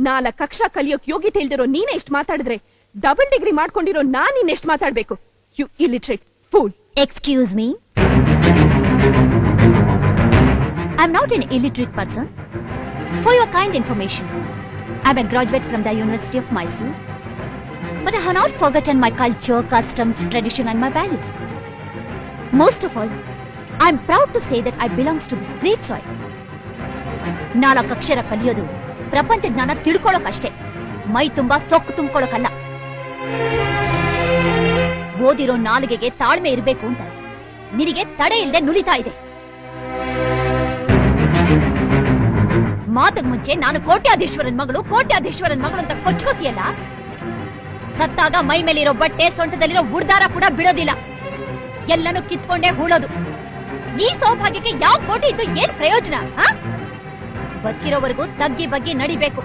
4 ಕಕ್ಷಾ ಕಲಿಯೋಕ್ ಯೋಗ್ಯತೆ ಇಲ್ದಿರೋ ನೀನೇ ಇಷ್ಟು ಮಾತಾಡಿದ್ರೆ ಡಬಲ್ ಡಿಗ್ರಿ ಮಾಡ್ಕೊಂಡಿರೋ ನಾನ್ ಇನ್ನೆಷ್ಟು ಮಾತಾಡ್ಬೇಕು? You illiterate fool. Excuse me. I'm not an illiterate person. For your kind information, I'm a graduate from the University of Mysore. But I have not forgotten my culture, customs, tradition and my values. Most of all, I'm proud to say that I belongs to this great soil. 4 ಅಕ್ಷರ ಕಲಿಯೋದು ಪ್ರಪಂಚ ಜ್ಞಾನ ತಿಳ್ಕೊಳ್ಳೋಕಷ್ಟೇ, ಮೈ ತುಂಬಾ ಸೊಕ್ಕು ತುಂಬಿಕೊಳ್ಳೋಕಲ್ಲ. ಓದಿರೋ ನಾಲಿಗೆಗೆ ತಾಳ್ಮೆ ಇರಬೇಕು ಅಂತ ನಿನಗೆ ತಡೆ ಇಲ್ಲದೆ ನುಲಿತಾ ಇದೆ. ಮಾತಕ್ ಮುಂಚೆ ನಾನು ಕೋಟ್ಯಾಧೀಶ್ವರನ್ ಮಗಳು ಅಂತ ಕೊಚ್ಕೋತಿಯಲ್ಲ, ಸತ್ತಾಗ ಮೈ ಮೇಲಿರೋ ಬಟ್ಟೆ ಸೊಂಟದಲ್ಲಿರೋ ಉಡ್ದಾರ ಕೂಡ ಬಿಡೋದಿಲ್ಲ, ಎಲ್ಲನೂ ಕಿತ್ಕೊಂಡೇ ಹೂಳೋದು. ಈ ಸೌಭಾಗ್ಯಕ್ಕೆ ಯಾವ ಕೋಟಿ ಇದ್ದು ಏನ್ ಪ್ರಯೋಜನ? ಬದುಕಿರೋವರೆಗೂ ತಗ್ಗಿ ಬಗ್ಗಿ ನಡಿಬೇಕು.